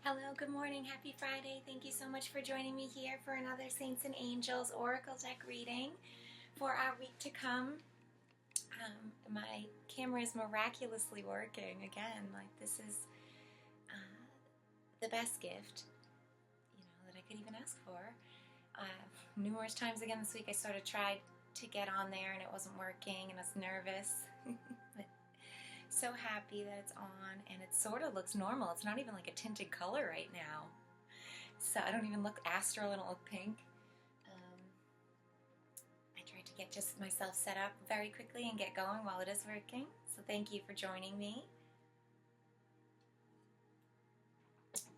Hello, good morning, happy Friday. Thank you so much for joining me here for another Saints and Angels Oracle deck reading for our week to come. My camera is miraculously working again. Like, this is the best gift, that I could even ask for. Numerous times again this week I sort of tried to get on there and it wasn't working and I was nervous. But so happy that it's on, and it sort of looks normal. It's not even like a tinted color right now. So I don't even look astral, I don't look pink. I tried to get just myself set up very quickly and get going while it is working. So thank you for joining me.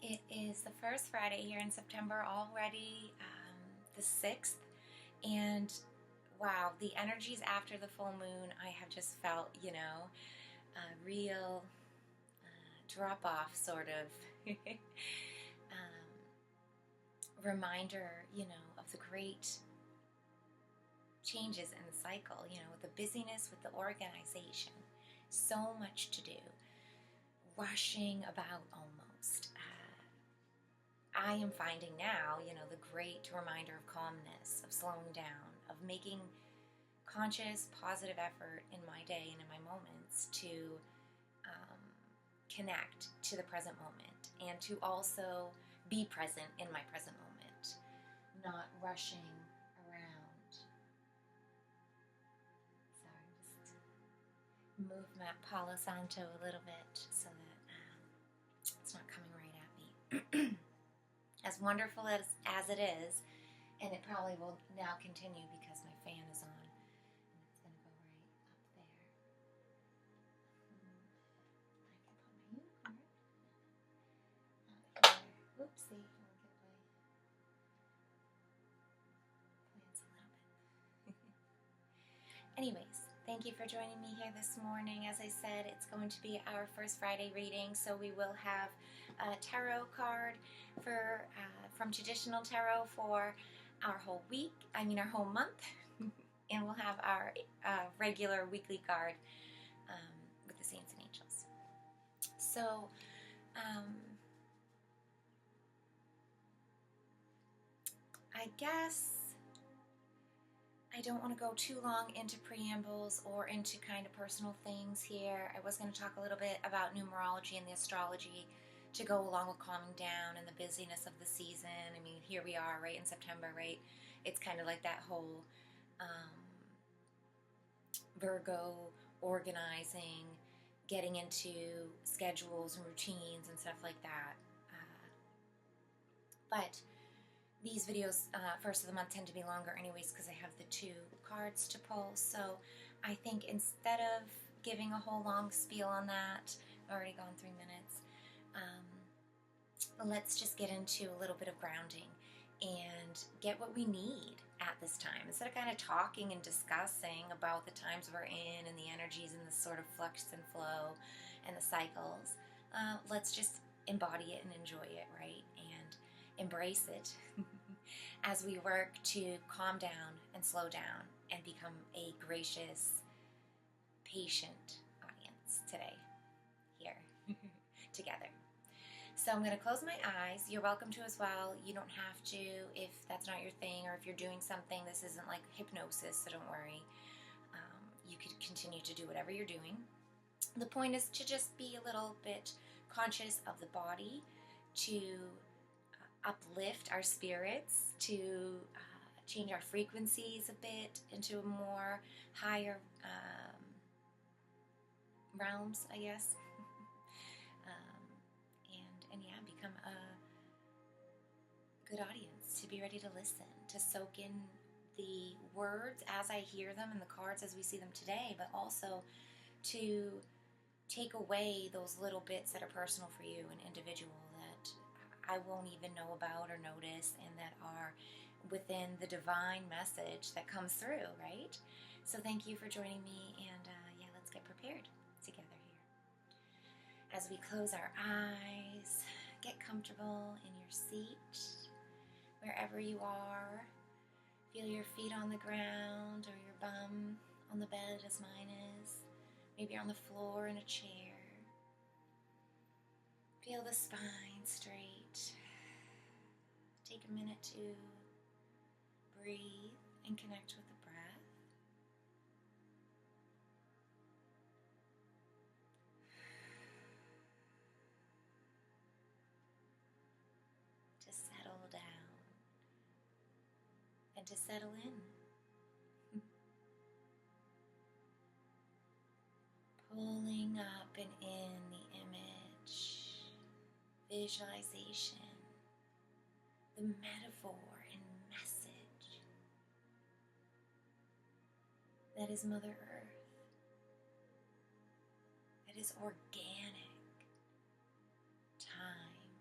It is the first Friday here in September already, the 6th, and wow, the energies after the full moon, I have just felt, a real drop-off sort of reminder, of the great changes in the cycle, with the busyness, with the organization, so much to do, rushing about almost. I am finding now, the great reminder of calmness, of slowing down, of making conscious, positive effort in my day and in my moments to connect to the present moment and to also be present in my present moment, not rushing around. Sorry, just move my Palo Santo a little bit so that it's not coming right at me. As wonderful as it is, and it probably will now continue because my fan is on, and it's going to go right up there. I can put my unicorn out here. Oopsie, I'll get my plants a little bit. Anyways, thank you for joining me here this morning. As I said, it's going to be our first Friday reading, so we will have a tarot card from Traditional Tarot for our whole week, our whole month, and we'll have our regular weekly card with the Saints and Angels. So, I guess I don't want to go too long into preambles or into kind of personal things here. I was going to talk a little bit about numerology and the astrology to go along with calming down and the busyness of the season. Here we are, right, in September, right? It's kind of like that whole Virgo organizing, getting into schedules and routines and stuff like that. But these videos, first of the month, tend to be longer anyways because I have the 2 cards to pull. So I think instead of giving a whole long spiel on that, I've already gone 3 minutes, let's just get into a little bit of grounding and get what we need at this time. Instead of kind of talking and discussing about the times we're in and the energies and the sort of flux and flow and the cycles, let's just embody it and enjoy it, right? And embrace it as we work to calm down and slow down and become a gracious, patient audience today, here, together. So I'm going to close my eyes. You're welcome to as well. You don't have to if that's not your thing, or if you're doing something. This isn't like hypnosis, so don't worry. You could continue to do whatever you're doing. The point is to just be a little bit conscious of the body, to uplift our spirits, to change our frequencies a bit into a more higher realms, I guess. And yeah, become a good audience, to be ready to listen, to soak in the words as I hear them and the cards as we see them today, but also to take away those little bits that are personal for you and individual that I won't even know about or notice, and that are within the divine message that comes through, right? So thank you for joining me, and yeah, let's get prepared together here. As we close our eyes, get comfortable in your seat, wherever you are. Feel your feet on the ground or your bum on the bed as mine is. Maybe you're on the floor in a chair. Feel the spine straight. Take a minute to breathe and connect with the breath. To settle down and to settle in. Pulling up and in the image, visualization, the metaphor and message that is Mother Earth, that is organic, time,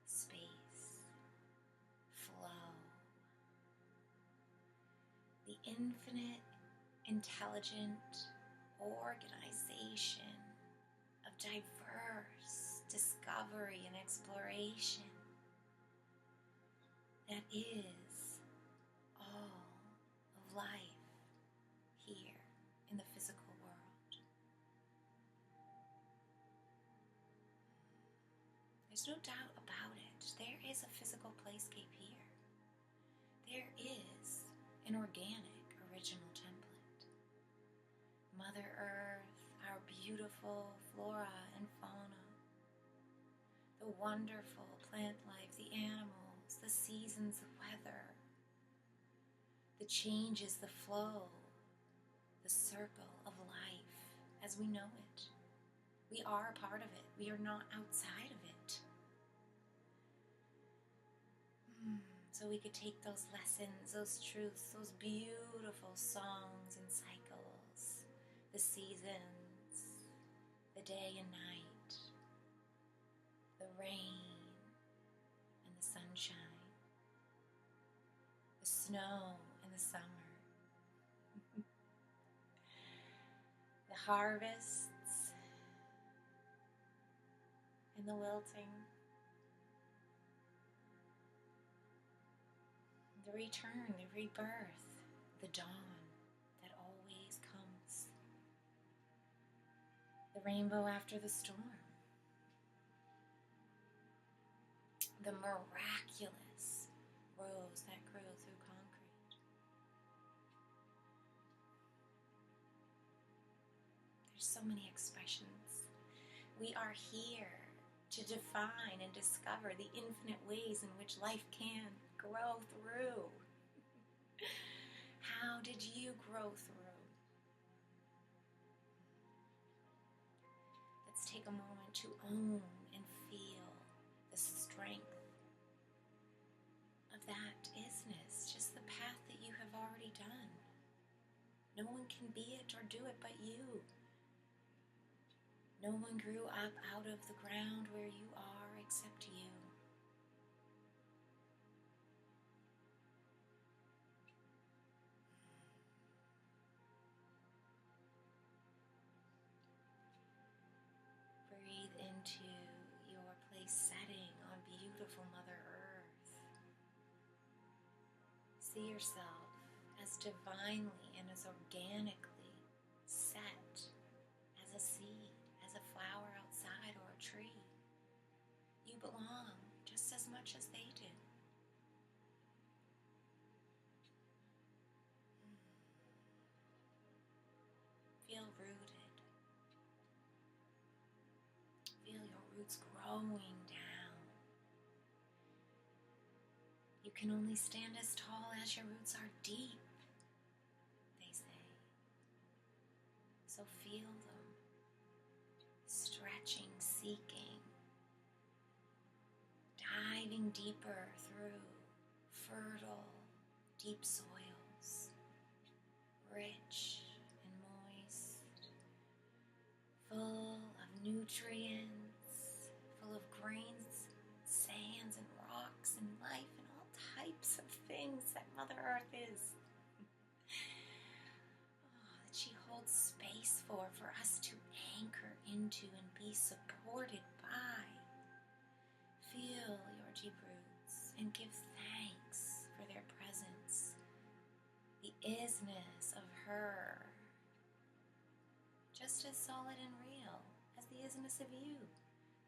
space, flow, the infinite, intelligent organization of diverse discovery and exploration that is all of life here in the physical world. There's no doubt about it. There is a physical playscape here. There is an organic original template. Mother Earth, our beautiful flora and fauna, the wonderful plant life, the animals, the seasons, the weather, the changes, the flow, the circle of life as we know it. We are a part of it. We are not outside of it. So we could take those lessons, those truths, those beautiful songs and cycles, the seasons, the day and night, the rain and the sunshine, the snow and the summer, the harvests and the wilting, the return, the rebirth, the dawn that always comes, the rainbow after the storm, the miraculous rose that grew through concrete. There's so many expressions. We are here to define and discover the infinite ways in which life can grow through. How did you grow through? Let's take a moment to own and feel the strength of that isness, just the path that you have already done. No one can be it or do it but you. No one grew up out of the ground where you are except you. Breathe into your place setting on beautiful Mother Earth. See yourself as divinely and as organically set as a seed, as a flower outside or a tree. You belong just as much as they do. Feel rooted. Feel your roots growing down. You can only stand as tall as your roots are deep, they say. So feel them, stretching, seeking, diving deeper through fertile, deep soils, rich and moist, full of nutrients, full of grains, sands, and rocks, and life, and all types of things that Mother Earth is. That she holds space for us to anchor into and be supported by. Feel your deep roots and give thanks for their presence. The isness of her, just as solid and real as the isness of you.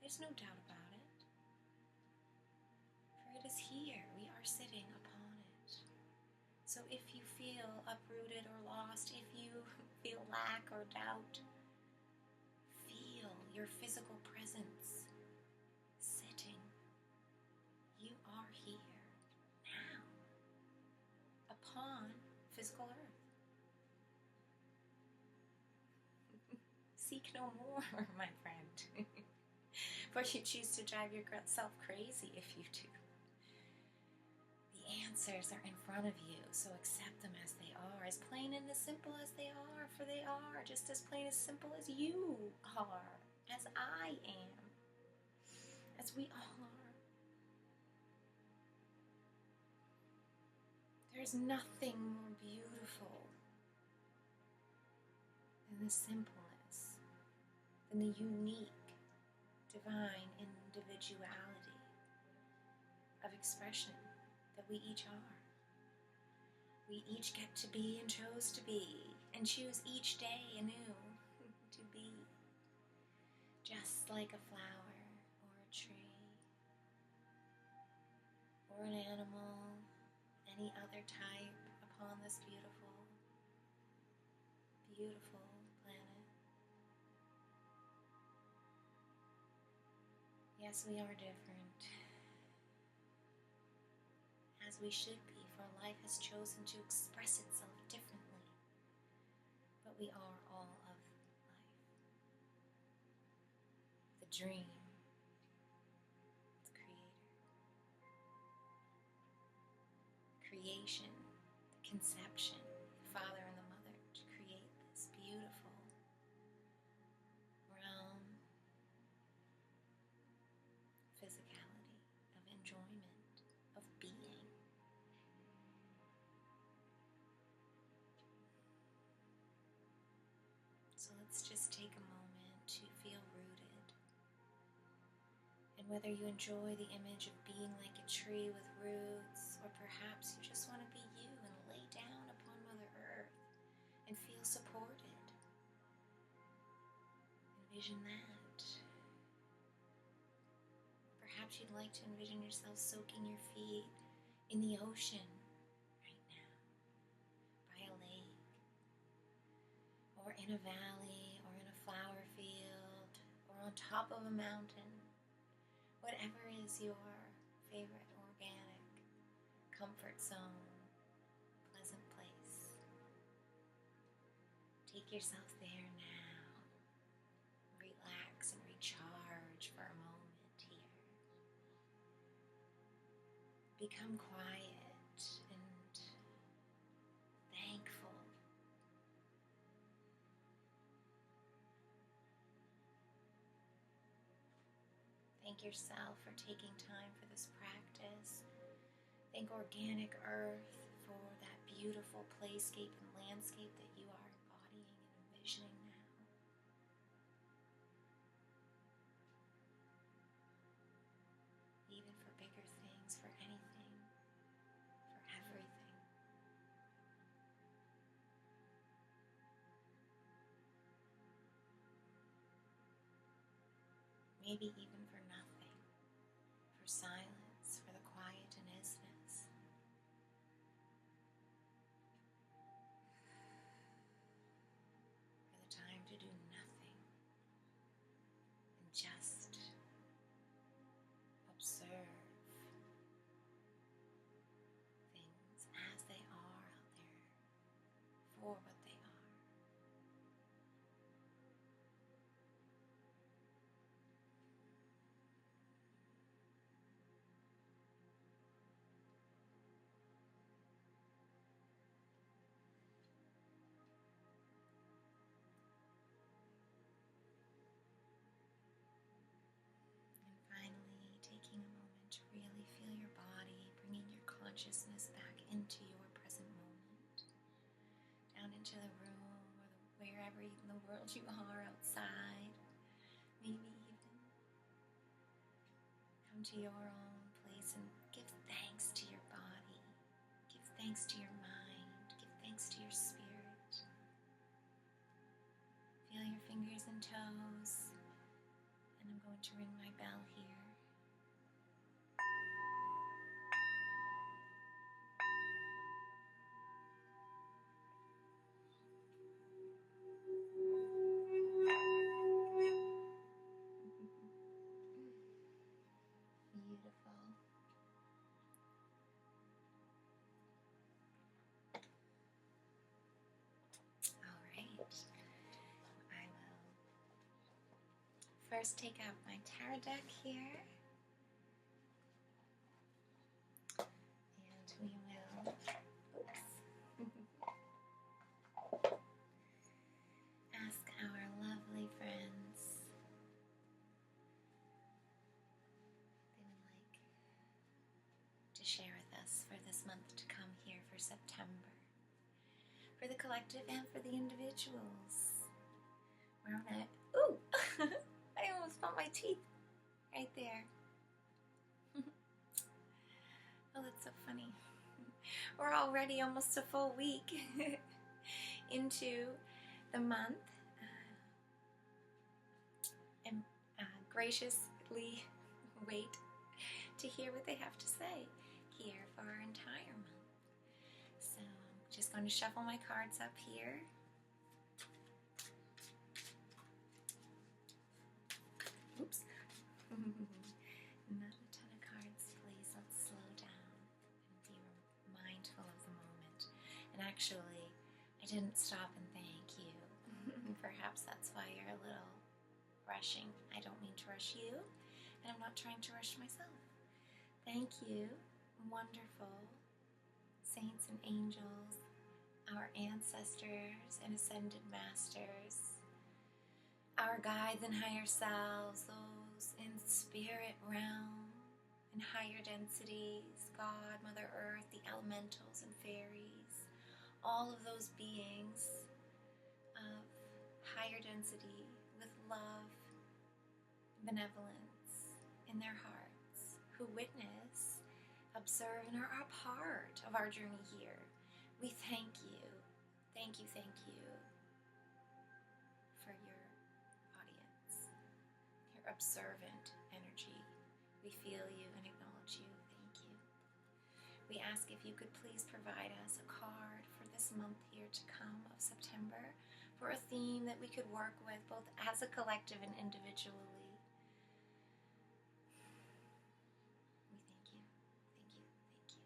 There's no doubt about it. For it is here, we are sitting upon it. So if you feel uprooted or lost, if you feel lack or doubt, feel your physical presence sitting. You are here now upon physical earth. Seek no more, my friend. For you choose to drive yourself crazy if you do. The answers are in front of you, so accept them as they are, as plain and as simple as they are, for they are just as plain as simple as you are, as I am, as we all are. There's nothing more beautiful than the simpleness, than the unique, divine individuality of expression that we each are. We each get to be and chose to be, and choose each day anew to be, just like a flower or a tree or an animal, any other type upon this beautiful, beautiful planet. Yes, we are different, as we should be, for life has chosen to express itself differently. But we are all of life. The dream, its creator. Creation, the conception, the father and the mother, to create this beautiful realm, physicality, of enjoyment, of being. So let's just take a moment to feel rooted. And whether you enjoy the image of being like a tree with roots, or perhaps you just want to be you and lay down upon Mother Earth and feel supported, envision that. Perhaps you'd like to envision yourself soaking your feet in the ocean right now, by a lake, or in a valley, or in a flower field, or on top of a mountain. Whatever is your favorite organic comfort zone, pleasant place. Take yourself there now. Relax and recharge for a moment here. Become quiet and thankful. Thank yourself for taking time for this practice. Thank organic earth for that beautiful playscape and landscape that you are embodying and envisioning now. Even for bigger things, for anything, for everything. Maybe even for nothing, for silence, for the quiet and isness. For the time to do nothing and just observe things as they are out there, for what they are. And finally, taking a moment to really feel your body, bringing your consciousness back into your present moment, down into the room or wherever in the world you are, outside, maybe even come to your own place and give thanks to your body, give thanks to your mind, give thanks to your spirit. Feel your fingers and toes And I'm going to ring my bell here. Beautiful. All right. I will first take out my tarot deck here. And we will, ask our lovely friends they would like to share with us for this month to come here for September. For the collective and for the individuals. We're on it. Ooh! I almost found my teeth right there. Oh, that's so funny. We're already almost a full week into the month. And graciously wait to hear what they have to say here for our entire month. So I'm just going to shuffle my cards up here. Oops. Not a ton of cards, please. Let's slow down and be mindful of the moment. And actually, I didn't stop and thank you. Perhaps that's why you're a little rushing. I don't mean to rush you, and I'm not trying to rush myself. Thank you, wonderful saints and angels, our ancestors and ascended masters, our guides and higher selves, those in spirit realm and higher densities, God, Mother Earth, the elementals and fairies, all of those beings of higher density with love, benevolence in their hearts, who witness, observe, and are a part of our journey here. We thank you. Thank you, thank you for your audience, your observant energy. We feel you and acknowledge you. Thank you. We ask if you could please provide us a card for this month here to come of September for a theme that we could work with both as a collective and individually. We thank you. Thank you. Thank you.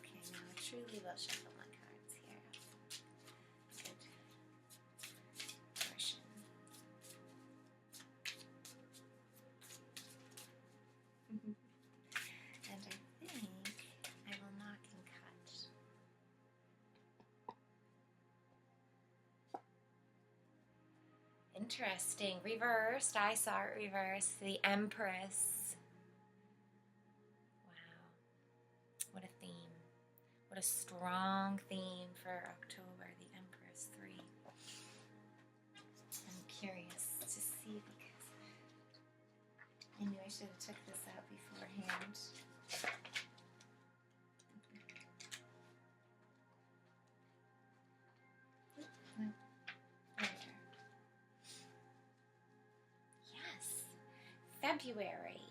Okay, now I truly will shuffle my cards here. Good portion. And I think I will knock and cut. Interesting. Reversed. I saw it reversed. The Empress. Wow. What a theme. What a strong theme for October. The Empress 3. I'm curious to see because I knew I should have took this out beforehand. No. There we go. Yes. February.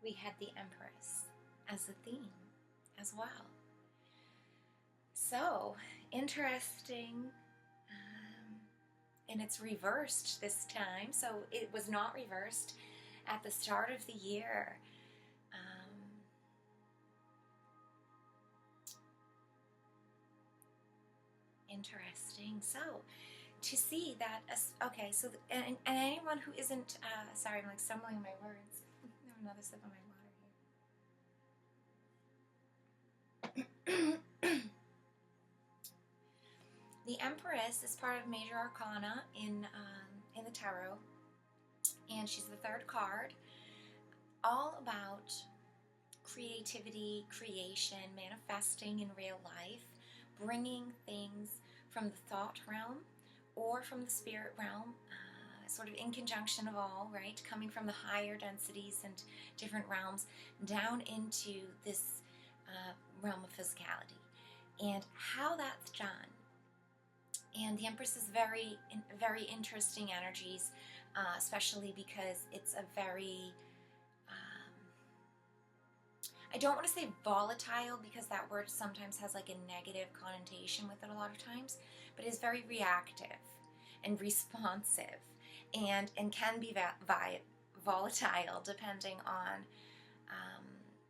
We had the Empress as a theme as well. So, interesting. And it's reversed this time. So it was not reversed at the start of the year. Interesting. So to see that, okay, so, and anyone who isn't, sorry, I'm like stumbling my words. I have another sip of my water here. The Empress is part of Major Arcana in the Tarot, and she's the third card, all about creativity, creation, manifesting in real life, bringing things from the thought realm or from the spirit realm, sort of in conjunction of all, right? Coming from the higher densities and different realms down into this realm of physicality. And how that's done And the Empress is very interesting energies, especially because it's a very, I don't want to say volatile because that word sometimes has like a negative connotation with it a lot of times, but it's very reactive and responsive, and can be volatile depending on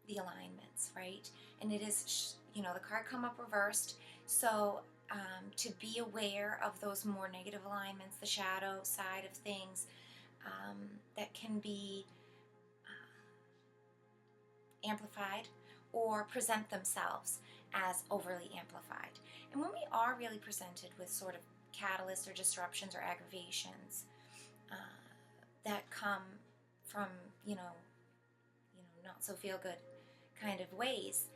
the alignments, right? And it is, the card come up reversed, so to be aware of those more negative alignments, the shadow side of things, that can be amplified or present themselves as overly amplified. And when we are really presented with sort of catalysts or disruptions or aggravations that come from, not so feel good kind of ways,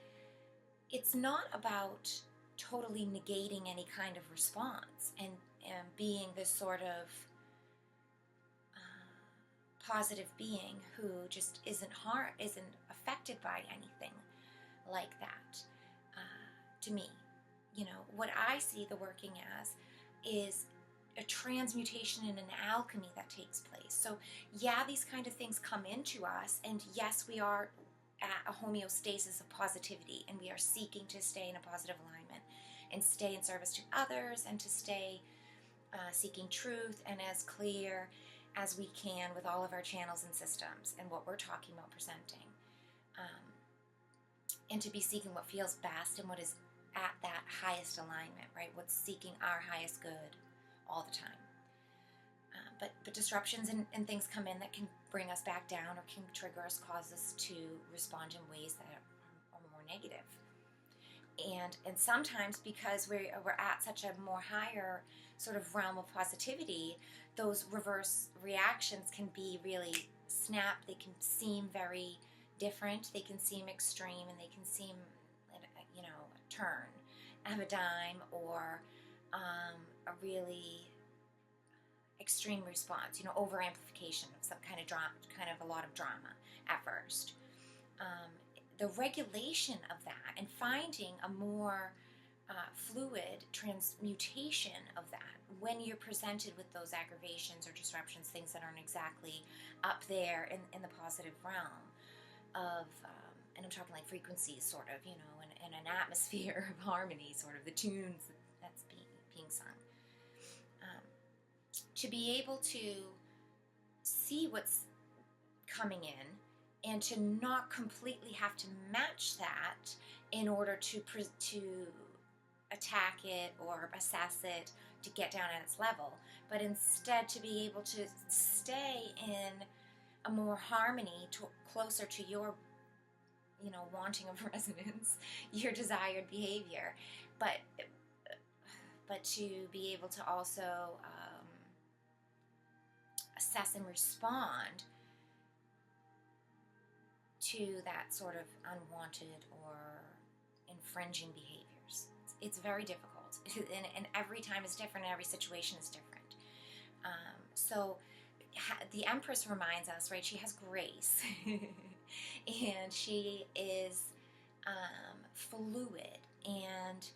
it's not about totally negating any kind of response and being this sort of positive being who just isn't affected by anything like that. To me, what I see the working as is a transmutation and an alchemy that takes place. So yeah, these kind of things come into us, and yes, we are at a homeostasis of positivity, and we are seeking to stay in a positive alignment and stay in service to others, and to stay seeking truth and as clear as we can with all of our channels and systems and what we're talking about presenting, and to be seeking what feels best and what is at that highest alignment, right? What's seeking our highest good all the time. But disruptions and things come in that can bring us back down or can trigger us, cause us to respond in ways that are more negative. And sometimes because we're at such a more higher sort of realm of positivity, those reverse reactions can be really snap. They can seem very different. They can seem extreme, and they can seem, a turn of a dime, or a really extreme response, over amplification of some kind of drama, kind of a lot of drama at first. The regulation of that and finding a more fluid transmutation of that when you're presented with those aggravations or disruptions, things that aren't exactly up there in the positive realm of, and I'm talking like frequencies, sort of, and an atmosphere of harmony, sort of the tunes that's being sung. To be able to see what's coming in and to not completely have to match that in order to attack it or assess it to get down at its level, but instead to be able to stay in a more harmony, closer to your, wanting of resonance, your desired behavior, but to be able to also assess and respond to that sort of unwanted or infringing behaviors. It's very difficult, and every time is different, and every situation is different. So the Empress reminds us, right, she has grace, and she is fluid, and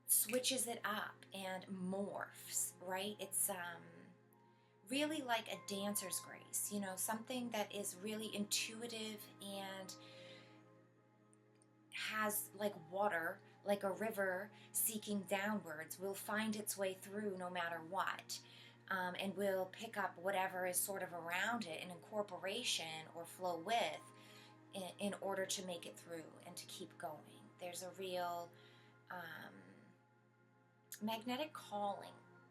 switches it up, and morphs, right? It's really like a dancer's grace, something that is really intuitive and has, like water, like a river seeking downwards, will find its way through no matter what, and will pick up whatever is sort of around it in incorporation or flow with in order to make it through and to keep going. There's a real magnetic calling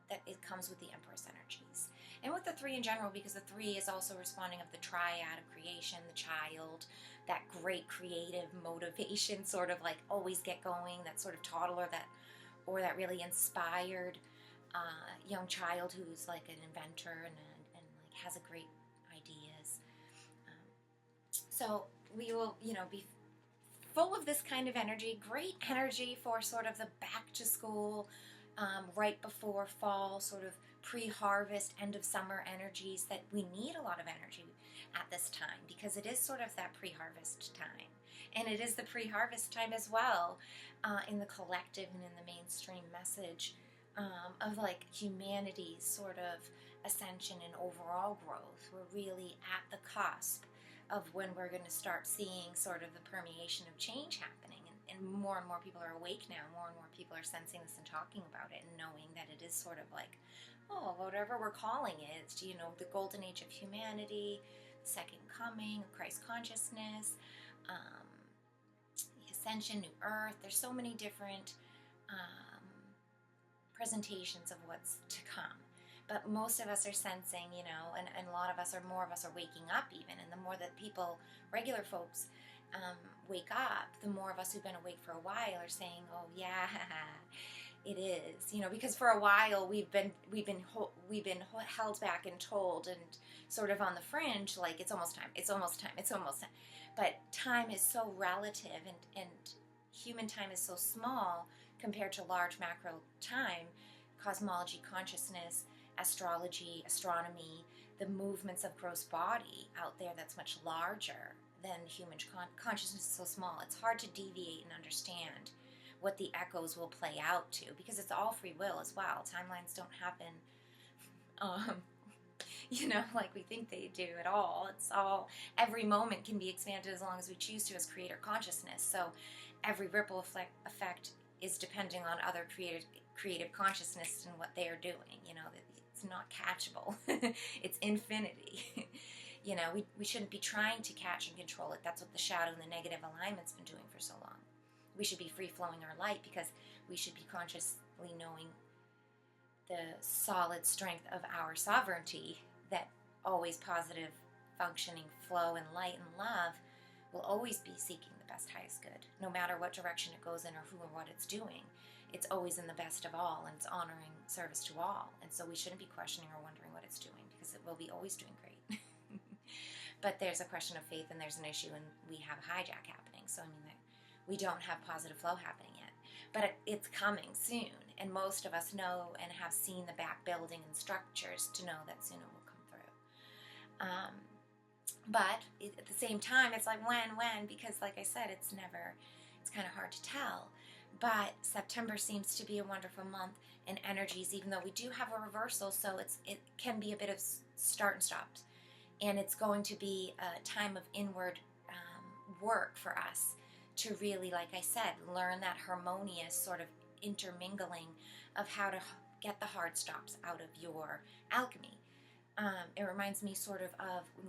that it comes with the Empress energies. And with the 3 in general, because the 3 is also responding of the triad of creation, the child, that great creative motivation, sort of like always get going, that sort of toddler, or that really inspired young child who's like an inventor and like has a great ideas. So we will, be full of this kind of energy, great energy for sort of the back to school, right before fall, sort of pre-harvest, end of summer energies, that we need a lot of energy at this time because it is sort of that pre-harvest time. And it is the pre-harvest time as well in the collective and in the mainstream message of like humanity's sort of ascension and overall growth. We're really at the cusp of when we're going to start seeing sort of the permeation of change happening. And more people are awake now. More and more people are sensing this and talking about it and knowing that it is sort of like, oh, whatever we're calling it, you know, the golden age of humanity, the second coming of Christ consciousness, the ascension, new earth. There's so many different presentations of what's to come. But most of us are sensing, you know, and a lot of us are, more of us are waking up even. And the more that people, regular folks, wake up, the more of us who've been awake for a while are saying, oh yeah, it is, you know, because for a while we've been held back and told and sort of on the fringe, like it's almost time, it's almost time, it's almost time. But time is so relative, and human time is so small compared to large macro time, cosmology, consciousness, astrology, astronomy, the movements of gross body out there that's much larger than human consciousness is so small. It's hard to deviate and understand what the echoes will play out to, because it's all free will as well. Timelines don't happen, you know, like we think they do at all. It's all, every moment can be expanded as long as we choose to as creator consciousness. So every ripple effect is depending on other creative consciousness and what they are doing. You know, it's not catchable. It's infinity. You know, we shouldn't be trying to catch and control it. That's what the shadow and the negative alignment's been doing for so long. We should be free-flowing our light, because we should be consciously knowing the solid strength of our sovereignty, that always positive functioning flow and light and love will always be seeking the best, highest good, no matter what direction it goes in or who or what it's doing. It's always in the best of all, and it's honoring service to all. And so we shouldn't be questioning or wondering what it's doing, because it will be always doing great. But there's a question of faith, and there's an issue, and we have a hijack happening. So I mean, that we don't have positive flow happening yet, but it's coming soon. And most of us know and have seen the back building and structures to know that soon it will come through. But at the same time, it's like when, because like I said, it's kind of hard to tell. But September seems to be a wonderful month in energies, even though we do have a reversal, so it can be a bit of start and stops. And it's going to be a time of inward work for us to really, like I said, learn that harmonious sort of intermingling of how to get the hard stops out of your alchemy. It reminds me sort of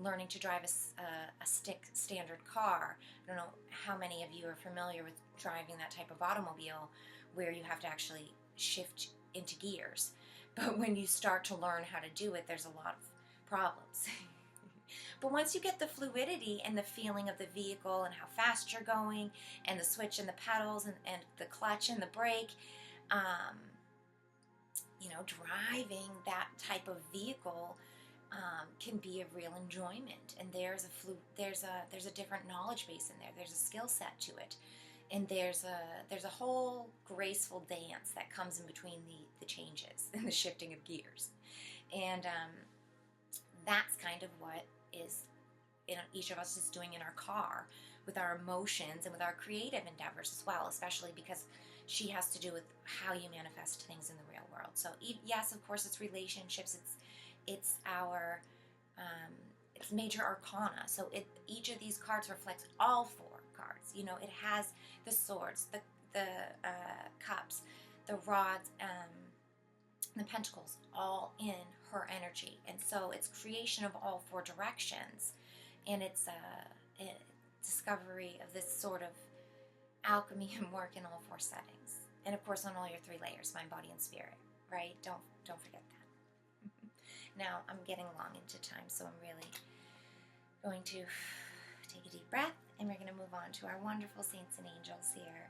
learning to drive a stick standard car. I don't know how many of you are familiar with driving that type of automobile where you have to actually shift into gears. But when you start to learn how to do it, there's a lot of problems. But once you get the fluidity and the feeling of the vehicle and how fast you're going, and the switch and the pedals and the clutch and the brake, you know, driving that type of vehicle can be a real enjoyment. And there's a different knowledge base in there. There's a skill set to it, and there's a whole graceful dance that comes in between the changes and the shifting of gears, and that's kind of what is each of us is doing in our car with our emotions and with our creative endeavors as well, especially because she has to do with how you manifest things in the real world. So yes, of course, it's relationships, it's our it's major arcana. So each of these cards reflects all four cards. You know, it has the swords, the cups, the rods, the pentacles, all in her energy. And so it's creation of all four directions, and it's a discovery of this sort of alchemy and work in all four settings, and of course on all your three layers, mind, body, and spirit, right? Don't forget that. Now I'm getting long into time, so I'm really going to take a deep breath, and we're going to move on to our wonderful saints and angels here.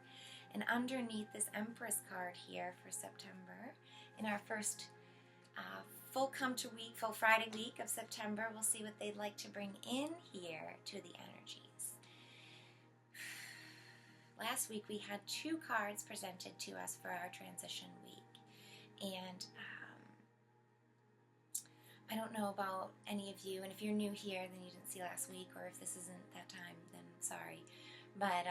And underneath this Empress card here for September, in our first full Friday week of September, we'll see what they'd like to bring in here to the energies. Last week we had 2 cards presented to us for our transition week, and I don't know about any of you, and if you're new here then you didn't see last week, or if this isn't that time, then sorry. But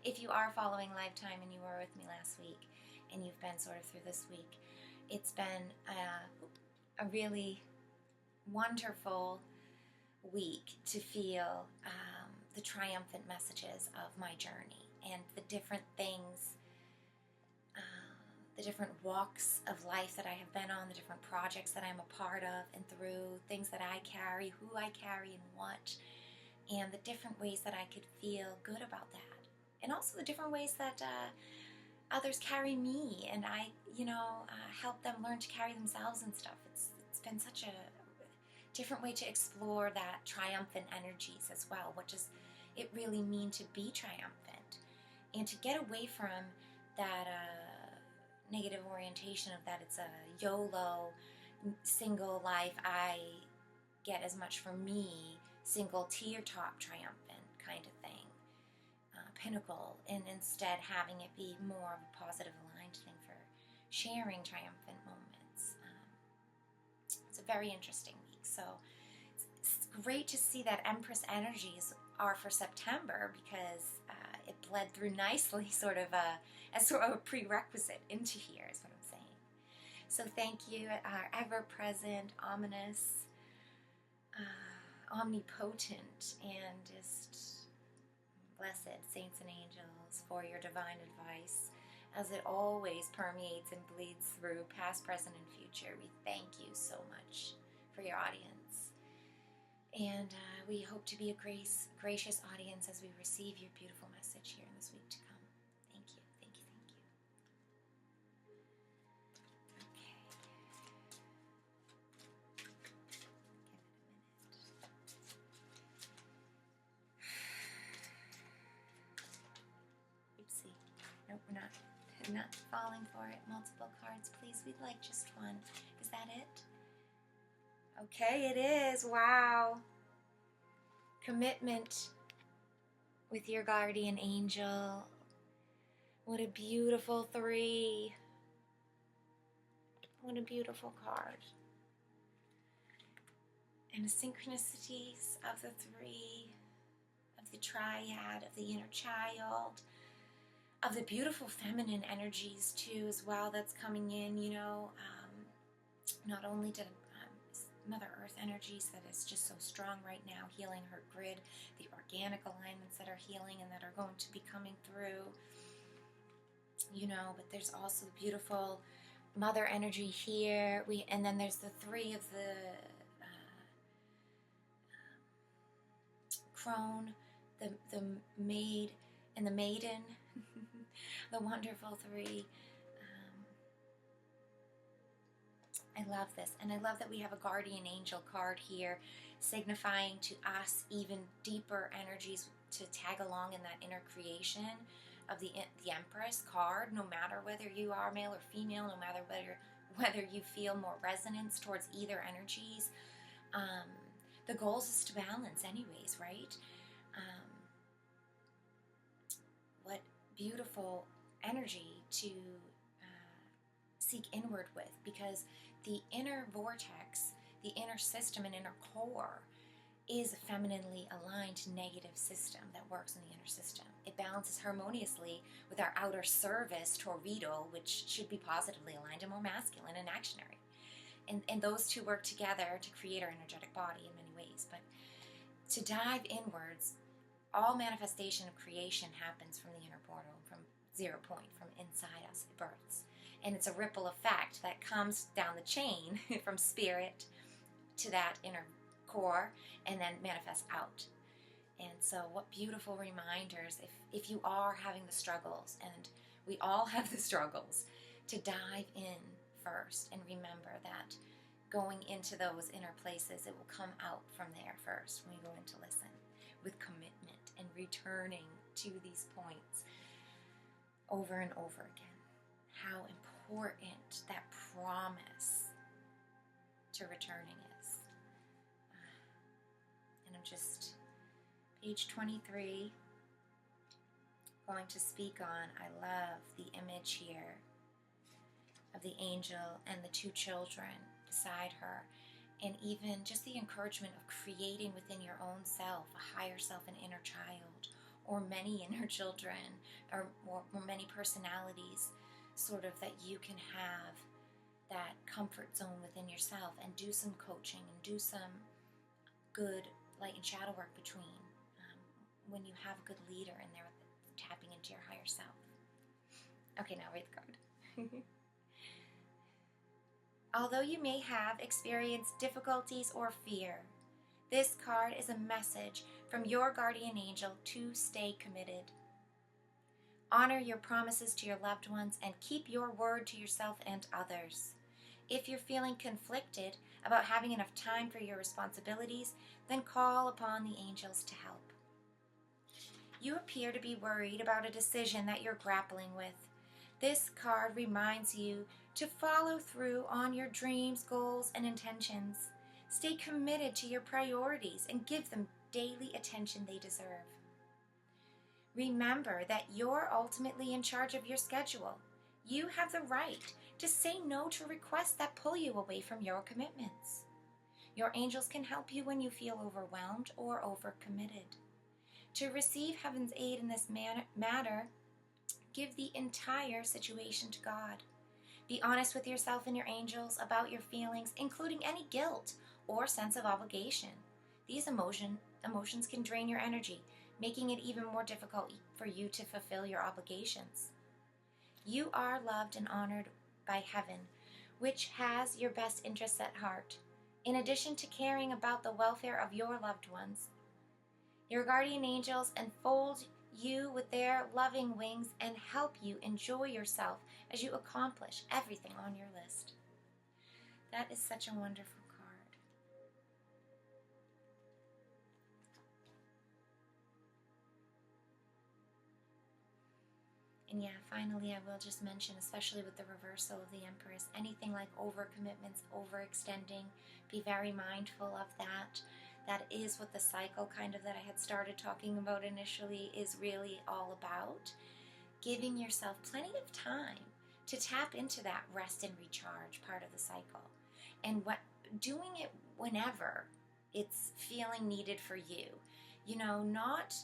if you are following Lifetime and you were with me last week, and you've been sort of through this week. It's been a really wonderful week to feel the triumphant messages of my journey and the different things, the different walks of life that I have been on, the different projects that I'm a part of and through, things that I carry, who I carry and what, and the different ways that I could feel good about that. And also the different ways that others carry me, and I, help them learn to carry themselves and stuff. It's been such a different way to explore that triumphant energies as well. What does it really mean to be triumphant? And to get away from that negative orientation of that it's a YOLO, single life, I get as much for me, single tier top triumphant kind of thing, pinnacle, and instead having it be more of a positive aligned thing for sharing triumphant moments. It's a very interesting week. So it's great to see that Empress energies are for September, because it bled through nicely, sort of as sort of a prerequisite into here, is what I'm saying. So thank you, our ever-present, ominous, omnipotent, and just blessed saints and angels, for your divine advice, as it always permeates and bleeds through past, present, and future. We thank you so much for your audience. And we hope to be a gracious audience as we receive your beautiful message here in this week to come. Thank you, thank you, thank you. Okay. Give it a minute. Oopsie. Nope, we're not falling for it. Multiple cards, please. We'd like just one. Is that it? Okay, it is. Wow. Commitment with your guardian angel. What a beautiful 3. What a beautiful card. And the synchronicities of the 3, of the triad, of the inner child, of the beautiful feminine energies too as well that's coming in, not only did Mother Earth energies that is just so strong right now, healing her grid, the organic alignments that are healing and that are going to be coming through, but there's also the beautiful Mother energy here. And then there's the 3 of the crone, the maid, and the maiden, the wonderful 3. I love this, and I love that we have a guardian angel card here, signifying to us even deeper energies to tag along in that inner creation of the Empress card. No matter whether you are male or female, no matter whether you feel more resonance towards either energies, the goal is to balance, anyways, right? What beautiful energy to seek inward with, because the inner vortex, the inner system and inner core is a femininely aligned negative system that works in the inner system. It balances harmoniously with our outer service torpedo, which should be positively aligned and more masculine and actionary. And those two work together to create our energetic body in many ways. But to dive inwards, all manifestation of creation happens from the inner portal, from 0 point, from inside us. It births. And it's a ripple effect that comes down the chain from spirit to that inner core and then manifests out. And so what beautiful reminders, if you are having the struggles, and we all have the struggles, to dive in first and remember that going into those inner places, it will come out from there first when we go in to listen with commitment and returning to these points over and over again. How important that promise to returning is. And I'm just, page 23, going to speak on, I love the image here of the angel and the 2 children beside her, and even just the encouragement of creating within your own self, a higher self, an inner child, or many inner children, or many personalities sort of that you can have that comfort zone within yourself and do some coaching and do some good light and shadow work between when you have a good leader in there tapping into your higher self. Okay, now read the card. Although you may have experienced difficulties or fear, this card is a message from your guardian angel to stay committed. Honor your promises to your loved ones and keep your word to yourself and others. If you're feeling conflicted about having enough time for your responsibilities, then call upon the angels to help. You appear to be worried about a decision that you're grappling with. This card reminds you to follow through on your dreams, goals, and intentions. Stay committed to your priorities and give them daily attention they deserve. Remember that you're ultimately in charge of your schedule. You have the right to say no to requests that pull you away from your commitments. Your angels can help you when you feel overwhelmed or overcommitted. To receive heaven's aid in this matter, give the entire situation to God. Be honest with yourself and your angels about your feelings, including any guilt or sense of obligation. These emotions can drain your energy, making it even more difficult for you to fulfill your obligations. You are loved and honored by heaven, which has your best interests at heart. In addition to caring about the welfare of your loved ones, your guardian angels enfold you with their loving wings and help you enjoy yourself as you accomplish everything on your list. That is such a wonderful card. And yeah, finally, I will just mention, especially with the reversal of the Empress, anything like overcommitments, overextending, be very mindful of that. That is what the cycle kind of that I had started talking about initially is really all about. Giving yourself plenty of time to tap into that rest and recharge part of the cycle. And doing it whenever it's feeling needed for you. You know, not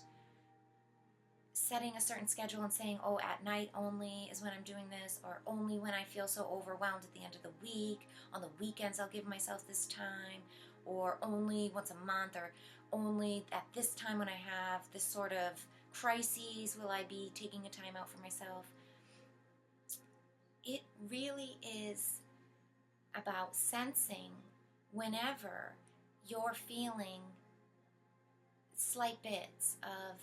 setting a certain schedule and saying, oh, at night only is when I'm doing this, or only when I feel so overwhelmed at the end of the week. On the weekends, I'll give myself this time, or only once a month, or only at this time when I have this sort of crises will I be taking a time out for myself. It really is about sensing whenever you're feeling slight bits of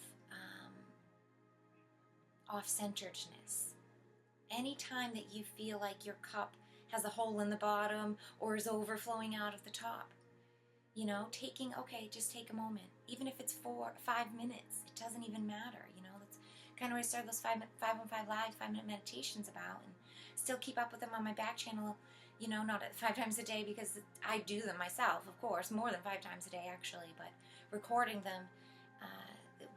off-centeredness. Anytime that you feel like your cup has a hole in the bottom or is overflowing out of the top, you know, just take a moment. Even if it's 5 minutes, it doesn't even matter, you know. That's kind of what I started those 515 Live 5-minute meditations about, and still keep up with them on my back channel, you know, not 5 times a day because I do them myself, of course, more than 5 times a day actually, but recording them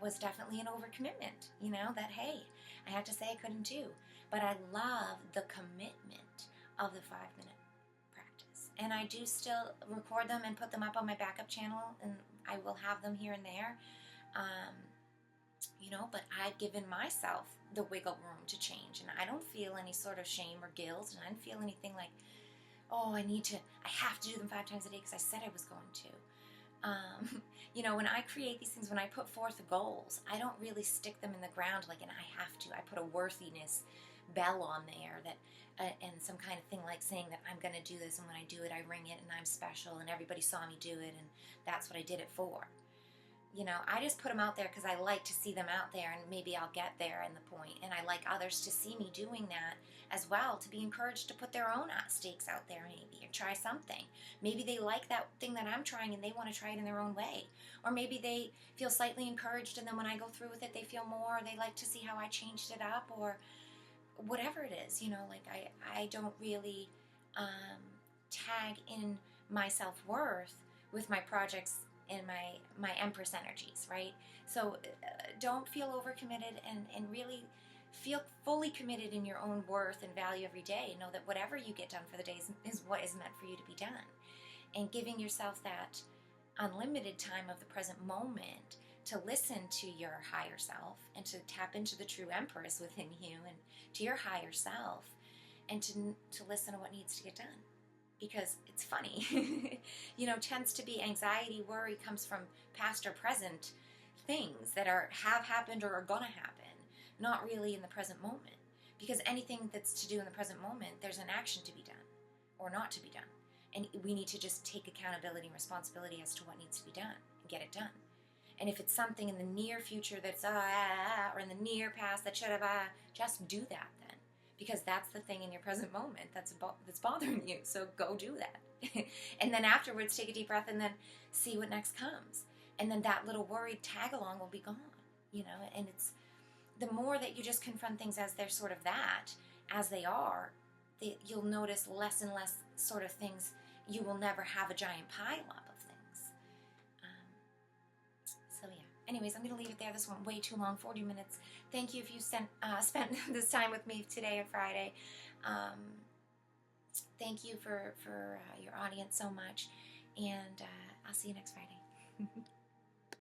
was definitely an overcommitment, you know, that, hey, I have to say I couldn't do. But I love the commitment of the 5-minute practice. And I do still record them and put them up on my backup channel, and I will have them here and there. You know, but I've given myself the wiggle room to change, and I don't feel any sort of shame or guilt, and I don't feel anything like, oh, I have to do them 5 times a day because I said I was going to. You know, when I create these things, when I put forth the goals, I don't really stick them in the ground like, and I have to. I put a worthiness bell on there that, and some kind of thing like saying that I'm going to do this, and when I do it, I ring it, and I'm special, and everybody saw me do it, and that's what I did it for. You know, I just put them out there because I like to see them out there, and maybe I'll get there in the point, and I like others to see me doing that as well, to be encouraged to put their own stakes out there maybe, or try something. Maybe they like that thing that I'm trying and they want to try it in their own way. Or maybe they feel slightly encouraged, and then when I go through with it, they feel more, or they like to see how I changed it up, or whatever it is, you know, like I don't really tag in my self-worth with my projects and my Empress energies, right? So don't feel overcommitted, and really feel fully committed in your own worth and value every day. Know that whatever you get done for the day is what is meant for you to be done. And giving yourself that unlimited time of the present moment to listen to your higher self and to tap into the true Empress within you and to your higher self and to listen to what needs to get done. Because it's funny, tends to be anxiety, worry comes from past or present things that have happened or are going to happen, not really in the present moment. Because anything that's to do in the present moment, there's an action to be done or not to be done. And we need to just take accountability and responsibility as to what needs to be done and get it done. And if it's something in the near future that's or in the near past that should have just do that then. Because that's the thing in your present moment that's bothering you. So go do that. And then afterwards, take a deep breath and then see what next comes. And then that little worried tag along will be gone, and it's the more that you just confront things as they're sort of as they are, you'll notice less and less sort of things. You will never have a giant pile up of things. So yeah. Anyways, I'm going to leave it there. This went way too long, 40 minutes. Thank you if you spent this time with me today or Friday. Thank you for your audience so much. And I'll see you next Friday.